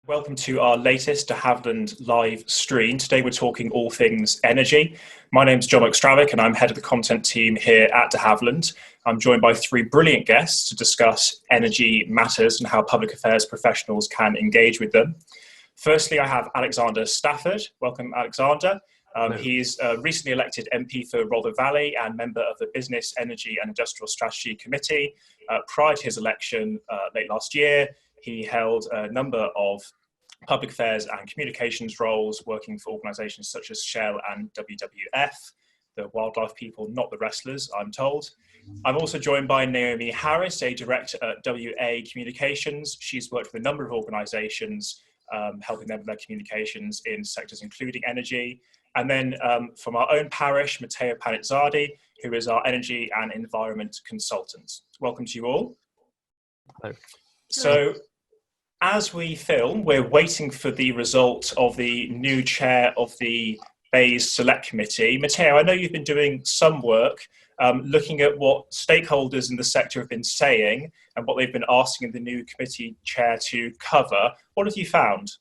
Welcome to our latest DeHavilland live stream. Today we're talking all things energy. My name's John McStravick and I'm head of the content team here at DeHavilland. I'm joined by three brilliant guests to discuss energy matters and how public affairs professionals can engage with them. Firstly, I have Alexander Stafford. Welcome, Alexander. He's a recently elected MP for Rother Valley and member of the Business, Energy and Industrial Strategy Committee. Prior to his election late last year, he held a number of public affairs and communications roles, working for organisations such as Shell and WWF, the wildlife people, not the wrestlers, I'm told. I'm also joined by Naomi Harris, a director at WA Communications. She's worked with a number of organisations, helping them with their communications in sectors including energy. And then from our own parish, Matteo Panizzardi, who is our energy and environment consultant. Welcome to you all. Hello. So, as we film, we're waiting for the result of the new chair of the BEIS Select Committee. Matteo, I know you've been doing some work looking at what stakeholders in the sector have been saying and what they've been asking the new committee chair to cover. What have you found?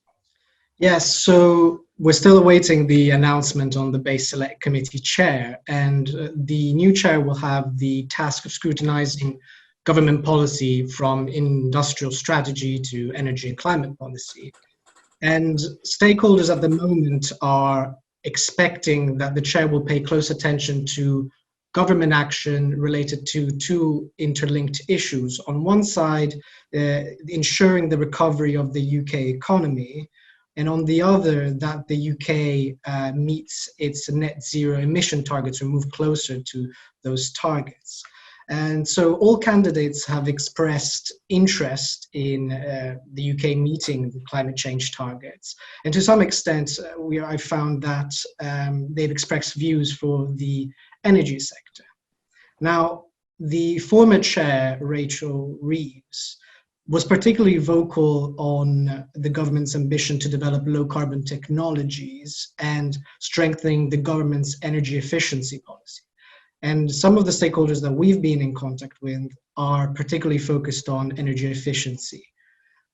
Yes, so we're still awaiting the announcement on the BEIS Select Committee chair, and the new chair will have the task of scrutinizing government policy from industrial strategy to energy and climate policy. And stakeholders at the moment are expecting that the chair will pay close attention to government action related to two interlinked issues. On one side, ensuring the recovery of the UK economy, and on the other, that the UK meets its net zero emission targets or move closer to those targets. And so all candidates have expressed interest in the UK meeting the climate change targets. And to some extent, I found that they've expressed views for the energy sector. Now, the former chair, Rachel Reeves, was particularly vocal on the government's ambition to develop low-carbon technologies and strengthening the government's energy efficiency policy. And some of the stakeholders that we've been in contact with are particularly focused on energy efficiency.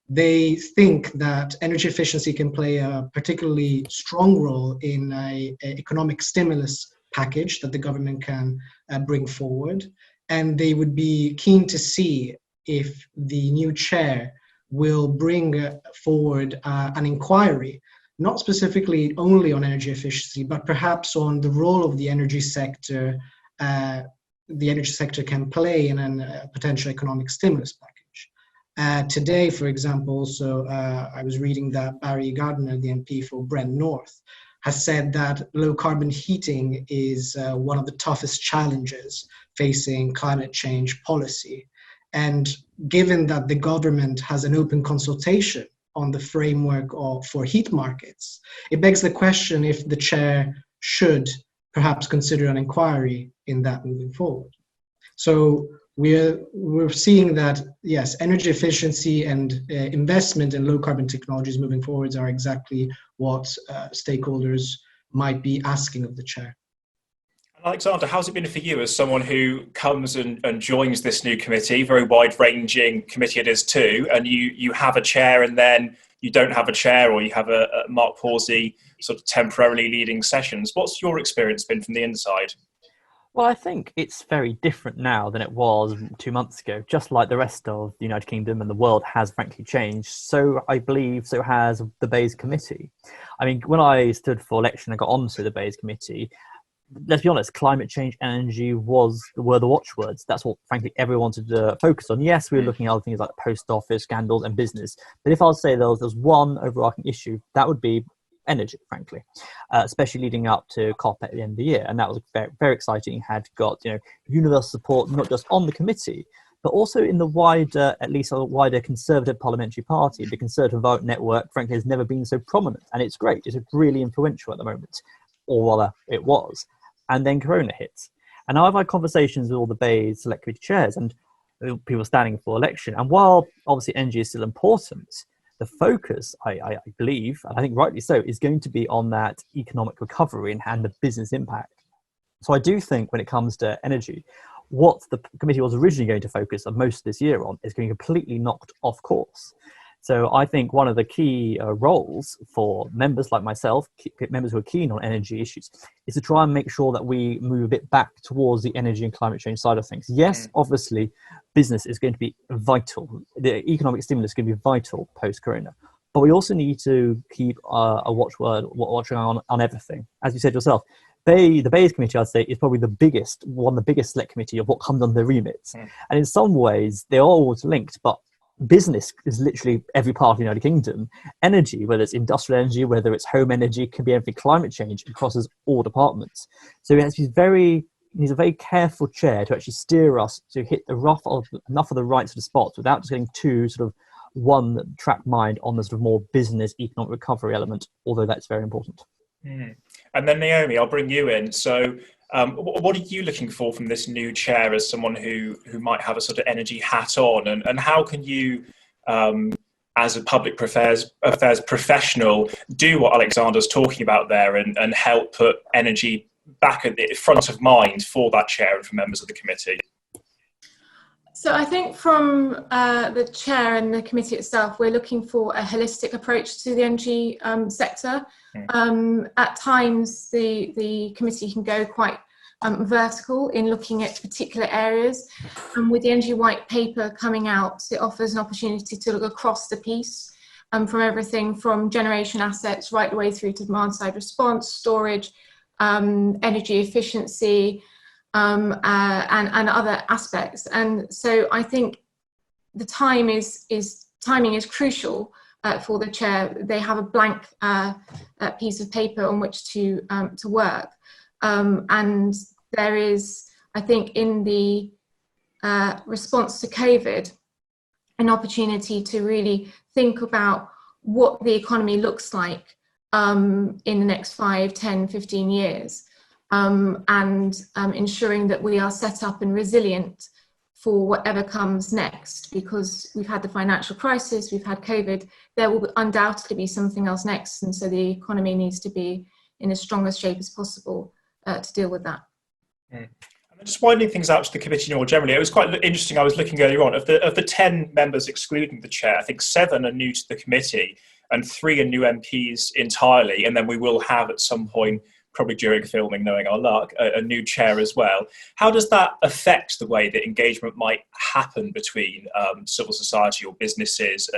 They think that energy efficiency can play a particularly strong role in an economic stimulus package that the government can bring forward. And they would be keen to see if the new chair will bring forward an inquiry, not specifically only on energy efficiency, but perhaps on the role of the energy sector can play in a potential economic stimulus package. Today, for example, also, I was reading that Barry Gardiner, the MP for Brent North, has said that low carbon heating is one of the toughest challenges facing climate change policy. And given that the government has an open consultation on the framework for heat markets, it begs the question if the chair should perhaps consider an inquiry in that moving forward. So we're seeing that, yes, energy efficiency and investment in low carbon technologies moving forwards are exactly what stakeholders might be asking of the chair. Alexander, how's it been for you as someone who comes and joins this new committee, very wide-ranging committee it is too, and you have a chair and then you don't have a chair, or you have a Mark Pawsey sort of temporarily leading sessions. What's your experience been from the inside? Well, I think it's very different now than it was 2 months ago. Just like the rest of the United Kingdom and the world has frankly changed, so I believe so has the BEIS committee. I mean, when I stood for election and got onto the BEIS committee, let's be honest, climate change and energy were the watchwords. That's what, frankly, everyone wanted to focus on. Yes, we were looking at other things like the post office, scandals and business. But if I was to say there was one overarching issue, that would be energy, frankly, especially leading up to COP at the end of the year. And that was very, very exciting. You had got universal support, not just on the committee, but also in the wider, at least a wider Conservative parliamentary party. The Conservative Vote Network, frankly, has never been so prominent. And it's great. It's really influential at the moment, or rather it was. And then Corona hits. And now I've had conversations with all the BEIS Select Committee chairs and people standing for election. And while obviously energy is still important, the focus, I believe, and I think rightly so, is going to be on that economic recovery and the business impact. So I do think when it comes to energy, what the committee was originally going to focus on most of this year on is going completely knocked off course. So I think one of the key roles for members like myself, members who are keen on energy issues, is to try and make sure that we move a bit back towards the energy and climate change side of things. Yes, obviously, business is going to be vital. The economic stimulus is going to be vital post-corona. But we also need to keep watching on everything. As you said yourself, the BEIS Committee, I'd say, is probably one of the biggest select committee of what comes under their remits. And in some ways, they're always linked, but business is literally every part of the United Kingdom. Energy, whether it's industrial energy, whether it's home energy, can be everything. Climate change, it crosses all departments. So he's a very careful chair to actually steer us to hit enough of the right sort of spots without just getting too sort of one-track mind on the sort of more business economic recovery element, although that's very important. And then Naomi, I'll bring you in. So what are you looking for from this new chair as someone who might have a sort of energy hat on, and how can you, as a public affairs professional, do what Alexander's talking about there and help put energy back at the front of mind for that chair and for members of the committee? So I think from the chair and the committee itself, we're looking for a holistic approach to the energy sector. At times, the committee can go quite vertical in looking at particular areas. And with the energy white paper coming out, it offers an opportunity to look across the piece from everything from generation assets right the way through to demand side response, storage, energy efficiency, and other aspects. And so I think the timing is crucial for the chair. They have a blank piece of paper on which to work, and there is, I think, in the response to COVID, an opportunity to really think about what the economy looks like in the next 5, 10, 15 years. And ensuring that we are set up and resilient for whatever comes next, because we've had the financial crisis, we've had COVID, there will undoubtedly be something else next, and so the economy needs to be in as strong a shape as possible to deal with that. Just winding things out to the committee more generally, it was quite interesting. I was looking earlier on, of the 10 members excluding the chair, I think 7 are new to the committee and 3 are new MPs entirely, and then we will have at some point, probably during filming, knowing our luck, a new chair as well. How does that affect the way that engagement might happen between civil society or businesses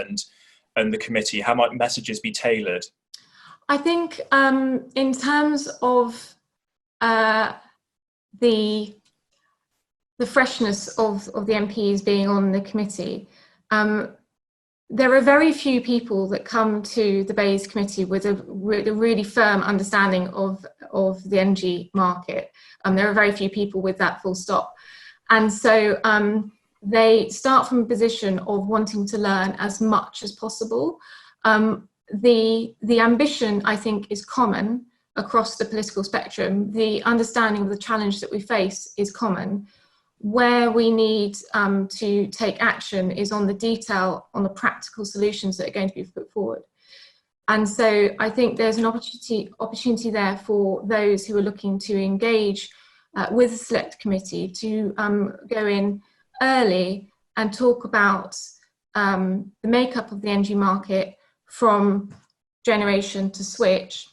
and the committee? How might messages be tailored? I think in terms of the freshness of the MPs being on the committee, there are very few people that come to the BEIS committee with a really firm understanding of the energy market. There are very few people with that, full stop. And so they start from a position of wanting to learn as much as possible. The ambition, I think, is common across the political spectrum. The understanding of the challenge that we face is common. Where we need to take action is on the detail, on the practical solutions that are going to be put forward. And so I think there's an opportunity there for those who are looking to engage with the Select Committee to go in early and talk about the makeup of the energy market from generation to switch,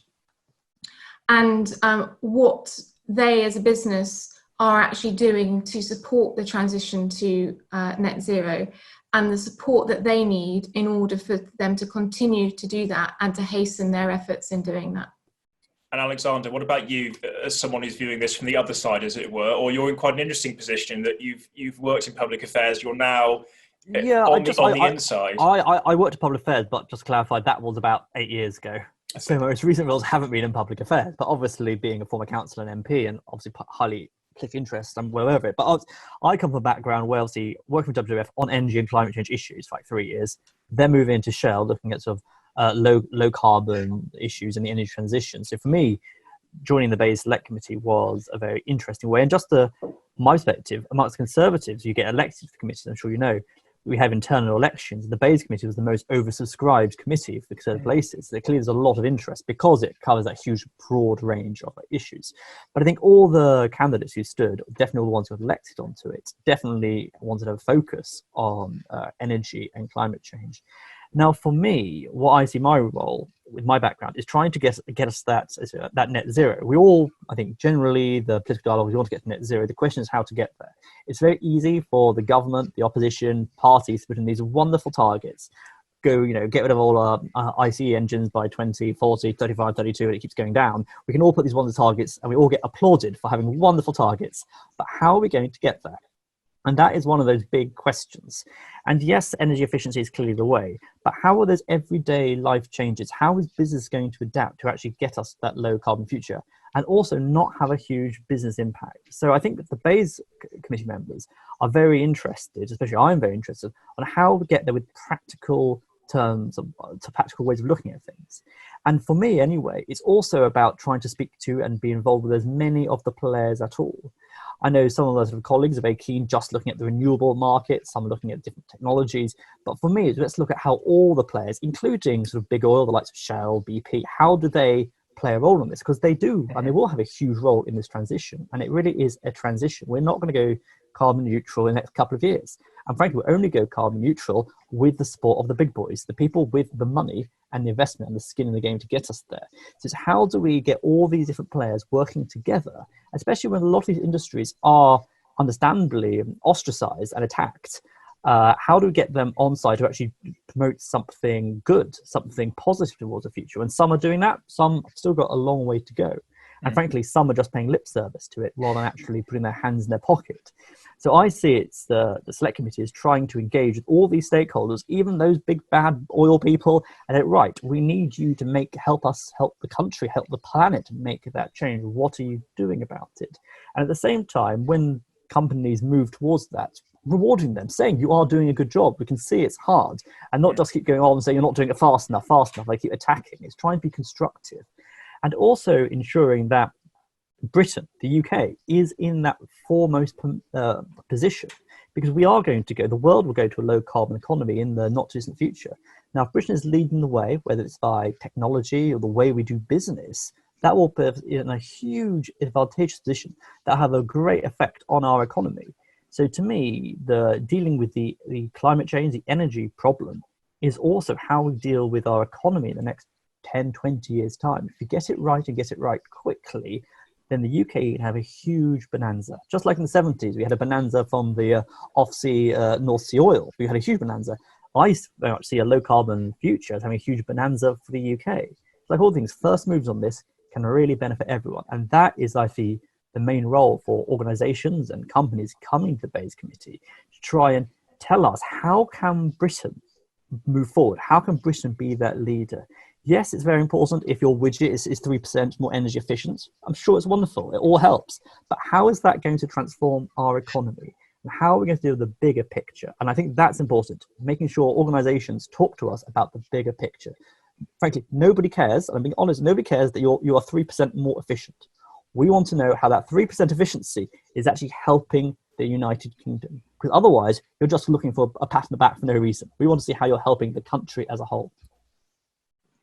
and what they as a business are actually doing to support the transition to net zero, and the support that they need in order for them to continue to do that and to hasten their efforts in doing that. And Alexander, what about you, as someone who's viewing this from the other side, as it were, or you're in quite an interesting position that you've worked in public affairs, you're now on the inside. I worked in public affairs, but just to clarify, that was about 8 years ago. So my most recent roles haven't been in public affairs, but obviously being a former councillor and MP and obviously highly political interest, I'm well over it. But I come from a background where obviously working with WWF on energy and climate change issues for like 3 years, then moving into Shell, looking at sort of low carbon issues and the energy transition. So for me, joining the BEIS Select Committee was a very interesting way. And just my perspective, amongst Conservatives, you get elected to the committee, I'm sure you know, we have internal elections. The BEIS Committee was the most oversubscribed committee for the Conservative places. So clearly there's a lot of interest because it covers that huge, broad range of issues. But I think all the candidates who stood, definitely all the ones who were elected onto it, definitely wanted to have a focus on energy and climate change. Now, for me, what I see my role with my background is trying to get us that net zero. We all, I think, generally the political dialogue, we want to get to net zero. The question is how to get there. It's very easy for the government, the opposition parties to put in these wonderful targets. Go, get rid of all our ICE engines by 2040, 35, 32, and it keeps going down. We can all put these wonderful targets and we all get applauded for having wonderful targets. But how are we going to get there? And that is one of those big questions. And yes, energy efficiency is clearly the way, but how are those everyday life changes? How is business going to adapt to actually get us that low carbon future and also not have a huge business impact? So I think that the BEIS committee members are very interested, especially I'm very interested, on how we get there with practical terms, to practical ways of looking at things. And for me anyway, it's also about trying to speak to and be involved with as many of the players at all. I know some of those sort of colleagues are very keen just looking at the renewable market, some are looking at different technologies. But for me, let's look at how all the players, including sort of big oil, the likes of Shell, BP, how do they play a role in this? Because they do, and they will have a huge role in this transition. And it really is a transition. We're not going to go carbon neutral in the next couple of years. And frankly, we'll only go carbon neutral with the support of the big boys, the people with the money and the investment and the skin in the game to get us there. So it's how do we get all these different players working together, especially when a lot of these industries are understandably ostracized and attacked. How do we get them on side to actually promote something good, something positive towards the future? And some are doing that, some have still got a long way to go. And frankly, some are just paying lip service to it rather than actually putting their hands in their pocket. So I see it's the Select Committee is trying to engage with all these stakeholders, even those big bad oil people, and right, we need you to help us help the country, help the planet make that change. What are you doing about it? And at the same time, when companies move towards that, rewarding them, saying you are doing a good job, we can see it's hard, and not just keep going on and saying you're not doing it fast enough, they keep attacking. It's trying to be constructive. And also ensuring that Britain, the UK, is in that foremost position, because we are going to go, the world will go to a low carbon economy in the not too distant future. Now, if Britain is leading the way, whether it's by technology or the way we do business, that will put us in a huge advantageous position that will have a great effect on our economy. So to me, the dealing with the climate change, the energy problem, is also how we deal with our economy in the next 10, 20 years' time. If you get it right and get it right quickly, then the UK can have a huge bonanza. Just like in the 70s, we had a bonanza from the off-sea North Sea oil. We had a huge bonanza. I very much see a low-carbon future as having a huge bonanza for the UK. Like all things, first moves on this can really benefit everyone. And that is, I see, the main role for organisations and companies coming to the BEIS committee to try and tell us, how can Britain move forward? How can Britain be that leader? Yes, it's very important if your widget is 3% more energy efficient. I'm sure it's wonderful. It all helps. But how is that going to transform our economy? And how are we going to deal with the bigger picture? And I think that's important, making sure organizations talk to us about the bigger picture. Frankly, nobody cares, and I'm being honest, nobody cares that you are 3% more efficient. We want to know how that 3% efficiency is actually helping the United Kingdom. Because otherwise, you're just looking for a pat on the back for no reason. We want to see how you're helping the country as a whole.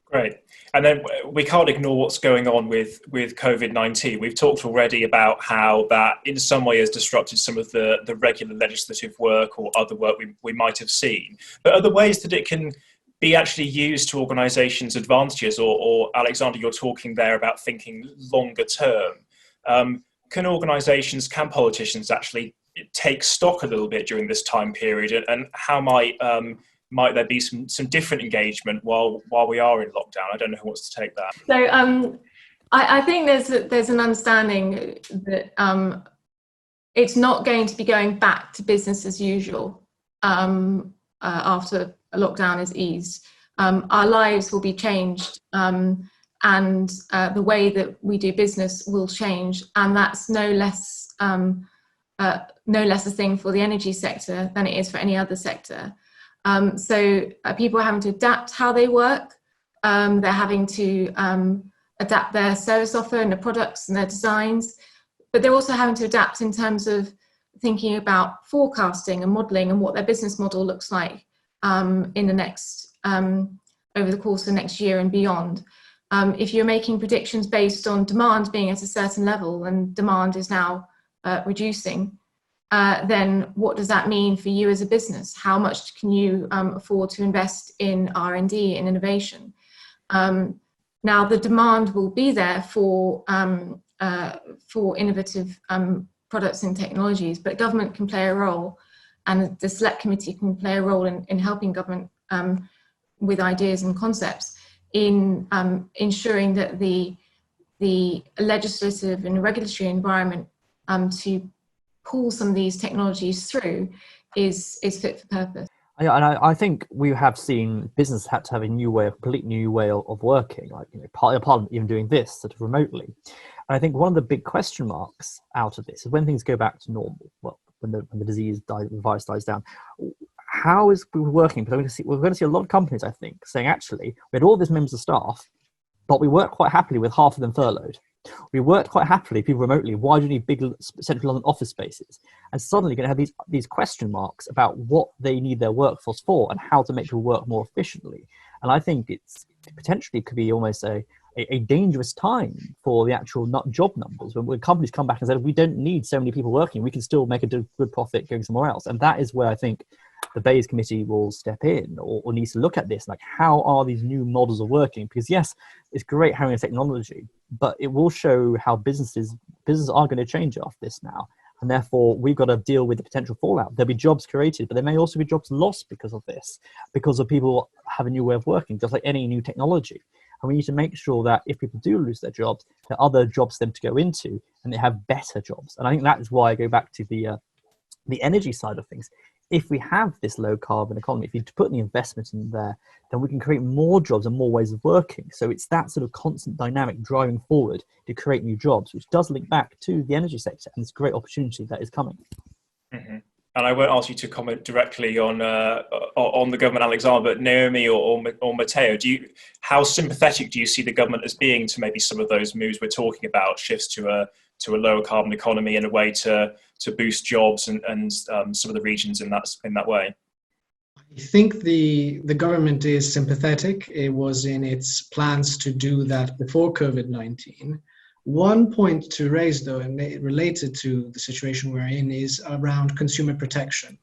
Great. And then we can't ignore what's going on with COVID-19. We've talked already about how that in some way has disrupted some of the regular legislative work or other work we might have seen. But are there ways that it can be actually used to organisations' advantages? Or Alexander, you're talking there about thinking longer term. Can organisations, can politicians actually take stock a little bit during this time period? And how might there be some different engagement while we are in lockdown? I don't know who wants to take that. So I think there's an understanding that it's not going to be going back to business as usual after a lockdown is eased. Our lives will be changed, and the way that we do business will change, and that's no less a thing for the energy sector than it is for any other sector. So people are having to adapt how they work. They're having to adapt their service offer and their products and their designs, but they're also having to adapt in terms of thinking about forecasting and modelling and what their business model looks like in the next over the course of the next year and beyond. If you're making predictions based on demand being at a certain level and demand is now reducing, then what does that mean for you as a business? How much can you afford to invest in R&D, in innovation? Now, the demand will be there for innovative products and technologies, but government can play a role, and the Select Committee can play a role in helping government with ideas and concepts in ensuring that the legislative and regulatory environment to pull some of these technologies through is fit for purpose. Yeah, and I think we have seen business had to have a complete new way of working, like Parliament even doing this sort of remotely. And I think one of the big question marks out of this is when things go back to normal. Well, when the virus dies down, how is people working? Because we're going to see a lot of companies, I think, saying actually we had all these members of staff, but we worked quite happily with half of them furloughed. We worked quite happily, people remotely. Why do you need big central London office spaces? And suddenly you're going to have these question marks about what they need their workforce for and how to make people work more efficiently. And I think it's potentially could be almost a dangerous time for the actual job numbers. When companies come back and say, we don't need so many people working, we can still make a good profit going somewhere else. And that is where I think the BEIS committee will step in or needs to look at this, like how are these new models of working? Because yes, it's great having a technology, but it will show how businesses are going to change after this now. And therefore, we've got to deal with the potential fallout. There'll be jobs created, but there may also be jobs lost because of this, because of people have a new way of working, just like any new technology. And we need to make sure that if people do lose their jobs, there are other jobs for them to go into and they have better jobs. And I think that is why I go back to the energy side of things. If we have this low carbon economy, if you put the investment in there, then we can create more jobs and more ways of working. So it's that sort of constant dynamic driving forward to create new jobs, which does link back to the energy sector and this great opportunity that is coming. Mm-hmm. And I won't ask you to comment directly on the government, Alexander, but Naomi or Matteo, how sympathetic do you see the government as being to maybe some of those moves we're talking about, shifts to a lower carbon economy in a way to boost jobs and some of the regions in that way? I think the government is sympathetic. It was in its plans to do that before COVID-19. One point to raise, though, and related to the situation we're in, is around consumer protection.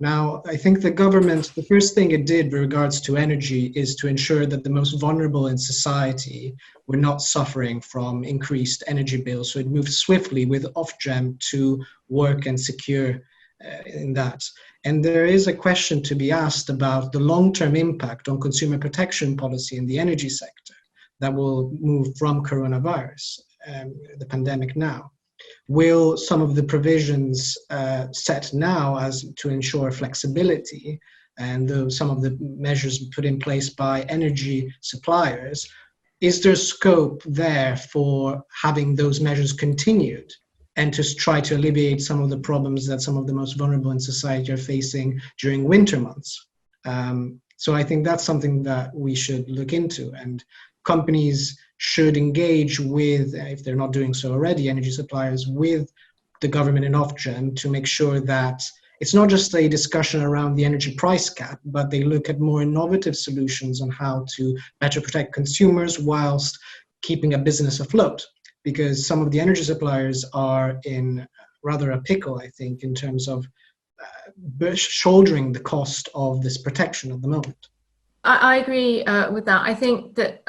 Now, I think the government, the first thing it did with regards to energy is to ensure that the most vulnerable in society were not suffering from increased energy bills. So it moved swiftly with Ofgem to work and secure in that. And there is a question to be asked about the long-term impact on consumer protection policy in the energy sector that will move from coronavirus, the pandemic now. Will some of the provisions set now as to ensure flexibility and some of the measures put in place by energy suppliers, is there scope there for having those measures continued and to try to alleviate some of the problems that some of the most vulnerable in society are facing during winter months? So I think that's something that we should look into, and companies should engage with, if they're not doing so already, energy suppliers with the government and Ofgem to make sure that it's not just a discussion around the energy price cap, but they look at more innovative solutions on how to better protect consumers whilst keeping a business afloat. Because some of the energy suppliers are in rather a pickle, I think, in terms of shouldering the cost of this protection at the moment. I agree with that. I think that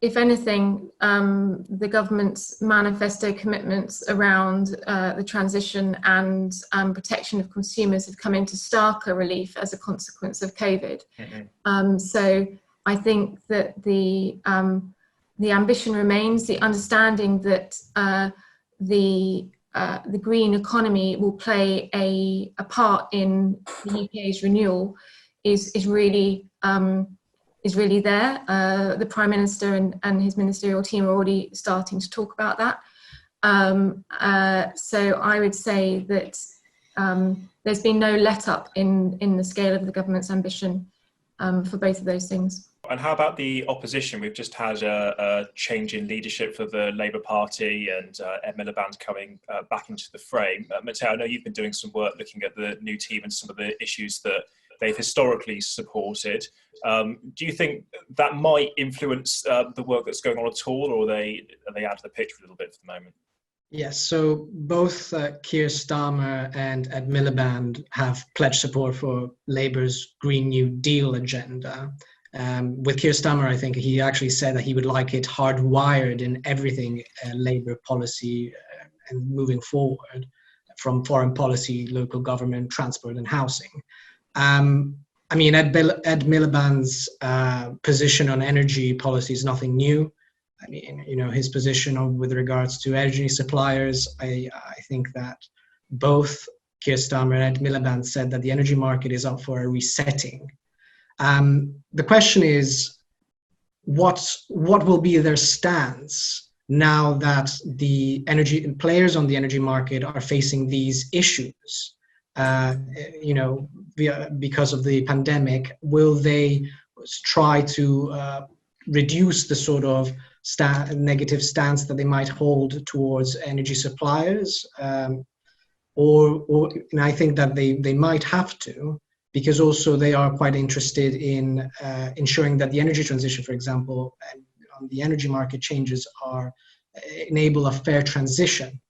if anything, the government's manifesto commitments around the transition and protection of consumers have come into starker relief as a consequence of COVID. Mm-hmm. So I think that the ambition remains, the understanding that the green economy will play a part in the UK's renewal is really there. The Prime Minister and his ministerial team are already starting to talk about that. So I would say that there's been no let-up in the scale of the government's ambition for both of those things. And how about the opposition? We've just had a change in leadership for the Labour Party and Ed Miliband coming back into the frame. Matteo, I know you've been doing some work looking at the new team and some of the issues that they've historically supported. Do you think that might influence the work that's going on at all, or are they out of the picture a little bit for the moment? Yes, so both Keir Starmer and Ed Miliband have pledged support for Labour's Green New Deal agenda. With Keir Starmer, I think he actually said that he would like it hardwired in everything Labour policy and moving forward, from foreign policy, local government, transport and housing. I mean, Ed Miliband's position on energy policy is nothing new. I mean, you know, his position with regards to energy suppliers, I think that both Keir Starmer and Ed Miliband said that the energy market is up for a resetting. The question is, what will be their stance now that the energy players on the energy market are facing these issues? You know, because of the pandemic, will they try to reduce the sort of negative stance that they might hold towards energy suppliers, and I think that they might have to, because also they are quite interested in ensuring that the energy transition, for example, on the energy market changes enable a fair transition.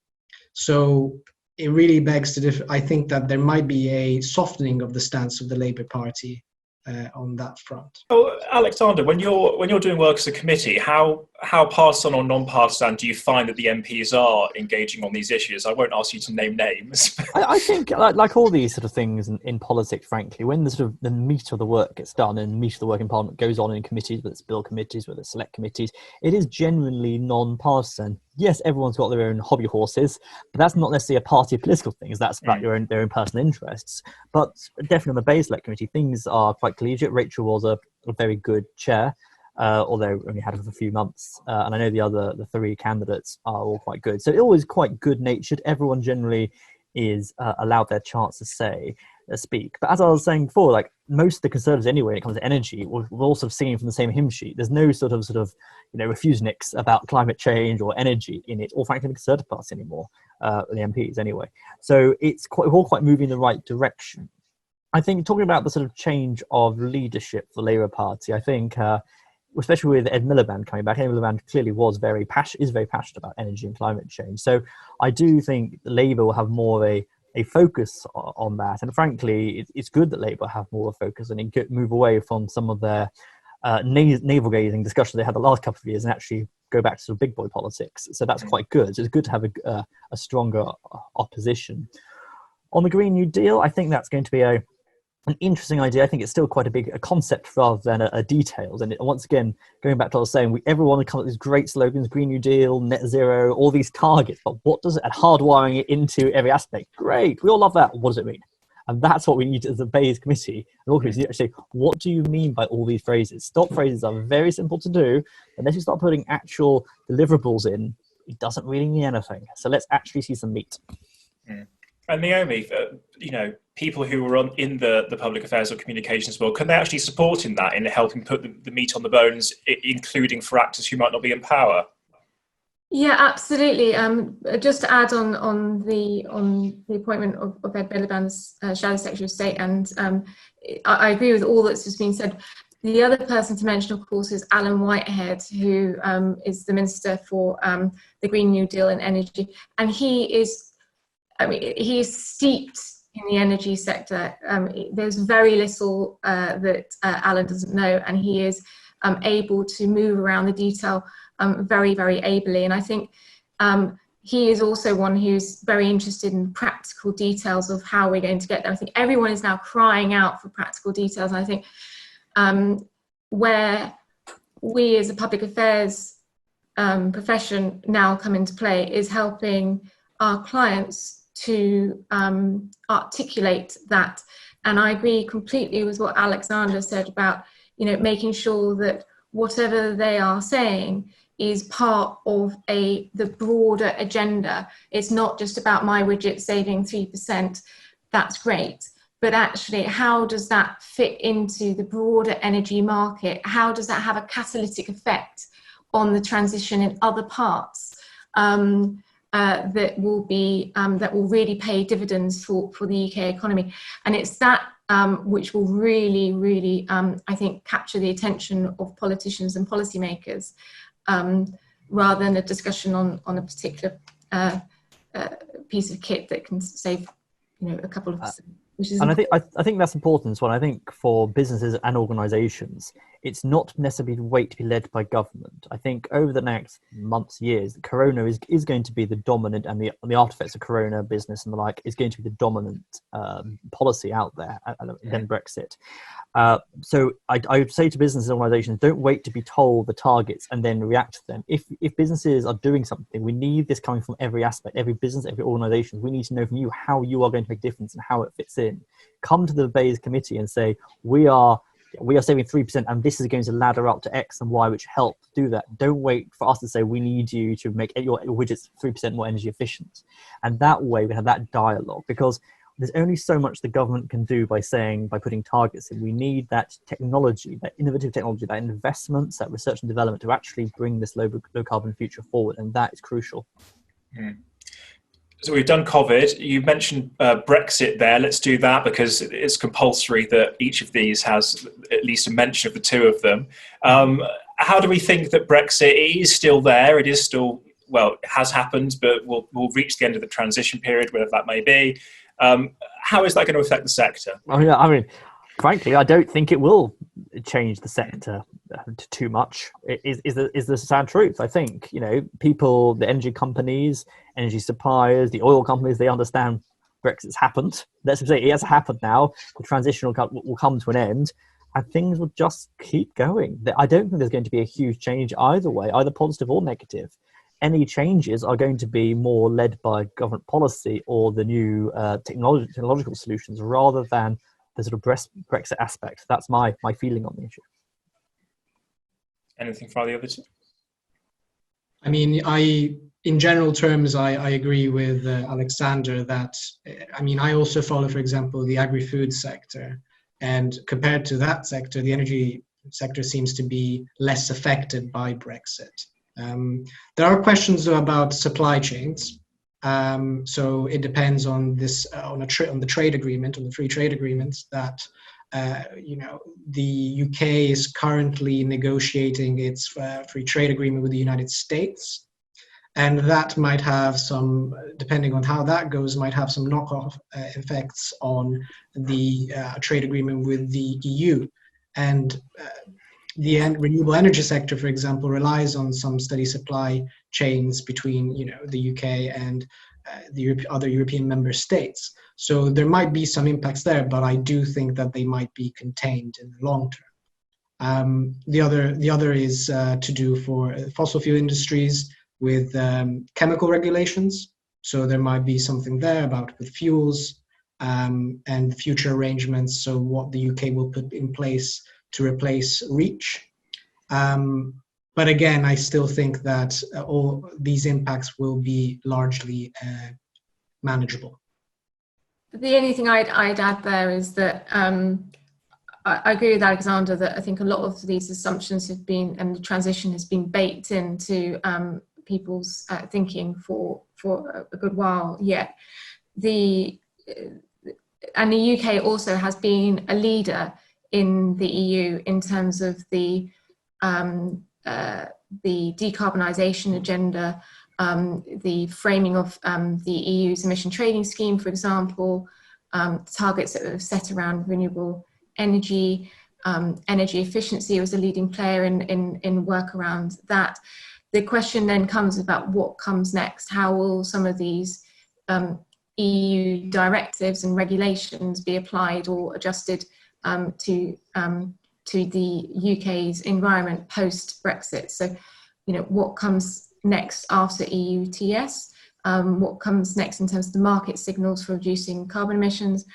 So it really begs to differ. I think that there might be a softening of the stance of the Labour Party on that front. Oh, Alexander, when you're doing work as a committee, how partisan or non-partisan do you find that the MPs are engaging on these issues? I won't ask you to name names. I think, like all these sort of things in politics, frankly, when the meat of the work gets done and the meat of the work in Parliament goes on in committees, whether it's bill committees, whether it's select committees, it is genuinely non-partisan. Yes, everyone's got their own hobby horses, but that's not necessarily a party political thing. That's about their own personal interests. But definitely on the BEIS Select Committee, things are quite collegiate. Rachel was a very good chair, although only had her for a few months. And I know the three candidates are all quite good. So it always quite good-natured. Everyone generally is allowed their chance to speak. But as I was saying before, like most of the Conservatives anyway, when it comes to energy, we're all sort of singing from the same hymn sheet. There's no sort of refuseniks about climate change or energy in it, or frankly the Conservative Party anymore, the MPs anyway. So we're all quite moving in the right direction. I think talking about the sort of change of leadership for the Labour Party, I think, especially with Ed Miliband coming back, Ed Miliband clearly is very passionate about energy and climate change. So I do think Labour will have more of a focus on that. And frankly, it's good that Labour have more of a focus and move away from some of their navel-gazing discussions they had the last couple of years and actually go back to sort of big boy politics. So that's quite good. So it's good to have a stronger opposition. On the Green New Deal, I think that's going to be an interesting idea. I think it's still quite a concept rather than a details. And once again, going back to what I was saying, everyone comes up with these great slogans, Green New Deal, net zero, all these targets, but what does it, and hardwiring it into every aspect. Great, we all love that. What does it mean? And that's what we need as a BEIS committee. And all committees actually, what do you mean by all these phrases? Stock phrases are very simple to do. Unless you start putting actual deliverables in, it doesn't really mean anything. So let's actually see some meat. And Naomi, people who were in the public affairs or communications world, can they actually support in that, in helping put the meat on the bones, including for actors who might not be in power? Yeah, absolutely. Just to add on the appointment of Ed Miliband's Shadow Secretary of State, and I agree with all that's just been said. The other person to mention, of course, is Alan Whitehead, who is the Minister for the Green New Deal and Energy, and he is steeped in the energy sector. There's very little that Alan doesn't know, and he is able to move around the detail very, very ably. And I think he is also one who's very interested in practical details of how we're going to get there. I think everyone is now crying out for practical details. And I think where we as a public affairs profession now come into play is helping our clients to articulate that. And I agree completely with what Alexander said about, making sure that whatever they are saying is part of the broader agenda. It's not just about my widget saving 3%, that's great, but actually how does that fit into the broader energy market? How does that have a catalytic effect on the transition in other parts that will really pay dividends for the UK economy? And it's that which will really, really, I think, capture the attention of politicians and policymakers, rather than a discussion on a particular piece of kit that can save, a couple of percent. And I think that's important as well. I think for businesses and organisations, it's not necessarily the way to be led by government. I think over the next months, years, Corona is going to be the dominant, and the after effects of Corona, business and the like, is going to be the dominant policy out there than Brexit. So I would say to businesses and organisations, don't wait to be told the targets and then react to them. If businesses are doing something, we need this coming from every aspect, every business, every organisation. We need to know from you how you are going to make a difference and how it fits in. Come to the BEIS committee and say, we are saving 3% and this is going to ladder up to X and Y, which help do that. Don't wait for us to say, we need you to make your widgets 3% more energy efficient. And that way we have that dialogue, because there's only so much the government can do by putting targets in. We need that technology, that innovative technology, that investments, that research and development to actually bring this low carbon future forward. And that is crucial. Mm. So we've done COVID. You mentioned Brexit there. Let's do that, because it's compulsory that each of these has at least a mention of the two of them. How do we think that Brexit is still there? It is still, well, it has happened, but we'll reach the end of the transition period, whatever that may be. How is that going to affect the sector? I mean, frankly, I don't think it will change the sector too much. Is the sad truth. I think, people, the energy companies, energy suppliers, the oil companies, they understand Brexit's happened. Let's say it has happened now. The transition will come to an end, and things will just keep going. I don't think there's going to be a huge change either way, either positive or negative. Any changes are going to be more led by government policy or the new technological solutions, rather than the sort of Brexit aspect. That's my feeling on the issue. Anything for the others? I mean, in general terms, I agree with Alexander that, I also follow, for example, the agri-food sector. And compared to that sector, the energy sector seems to be less affected by Brexit. There are questions though about supply chains. So it depends on this on the trade agreement, on the free trade agreements that the UK is currently negotiating its free trade agreement with the United States, and that might have some, depending on how that goes, might have some knock-off effects on the trade agreement with the EU. And the renewable energy sector, for example, relies on some steady supply chains between, the UK and the other European member states. So there might be some impacts there, but I do think that they might be contained in the long term. The other is to do for fossil fuel industries with chemical regulations. So there might be something there about with fuels and future arrangements. So what the UK will put in place to replace REACH. But again, I still think that all these impacts will be largely manageable. The only thing I'd add there is that I agree with Alexander that I think a lot of these assumptions have been, and the transition has been baked into people's thinking for a good while yet. And the UK also has been a leader in the EU in terms of the decarbonisation agenda, the framing of the EU's emission trading scheme, for example, targets that were set around renewable energy, energy efficiency was a leading player in work around that. The question then comes about what comes next. How will some of these EU directives and regulations be applied or adjusted to the UK's environment post-Brexit? So, what comes next after EU ETS? What comes next in terms of the market signals for reducing carbon emissions?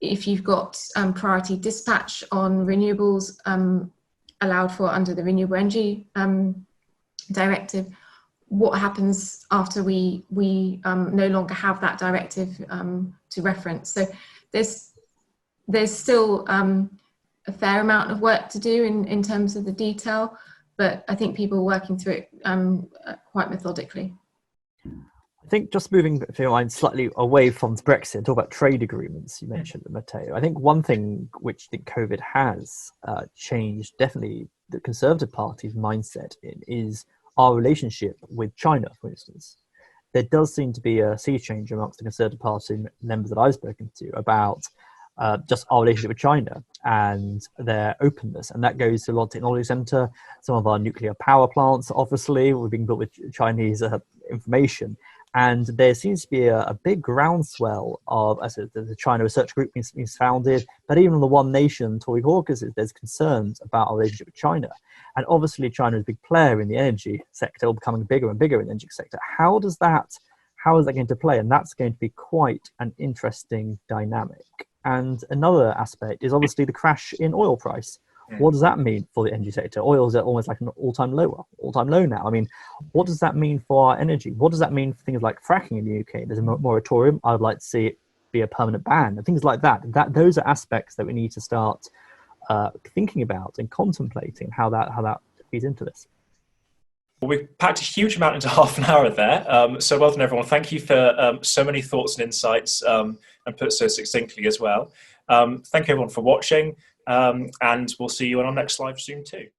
If you've got priority dispatch on renewables allowed for under the Renewable Energy Directive, what happens after we no longer have that directive to reference? So there's still a fair amount of work to do in terms of the detail, but I think people are working through it quite methodically. I think just moving slightly away from Brexit, talk about trade agreements, you mentioned, Matteo. I think one thing which I think COVID has changed, definitely the Conservative Party's mindset in, is our relationship with China, for instance. there does seem to be a sea change amongst the Conservative Party members that I've spoken to about just our relationship with China and their openness. And that goes to a lot of technology centre, some of our nuclear power plants, obviously, we're being built with Chinese information. And there seems to be a big groundswell of, as the China Research Group being founded, but even on the One Nation Tory caucuses, there's concerns about our relationship with China. And obviously China is a big player in the energy sector, becoming bigger and bigger in the energy sector. How is that going to play? And that's going to be quite an interesting dynamic. And another aspect is obviously the crash in oil price. What does that mean for the energy sector? Oil is at almost like an all-time low now. I mean, what does that mean for our energy? What does that mean for things like fracking in the UK? There's a moratorium. I would like to see it be a permanent ban and things like that. Those are aspects that we need to start thinking about and contemplating how that feeds into this. Well, we've packed a huge amount into half an hour there. So well done, everyone. Thank you for so many thoughts and insights and put so succinctly as well. Thank you, everyone, for watching. And we'll see you on our next live stream too.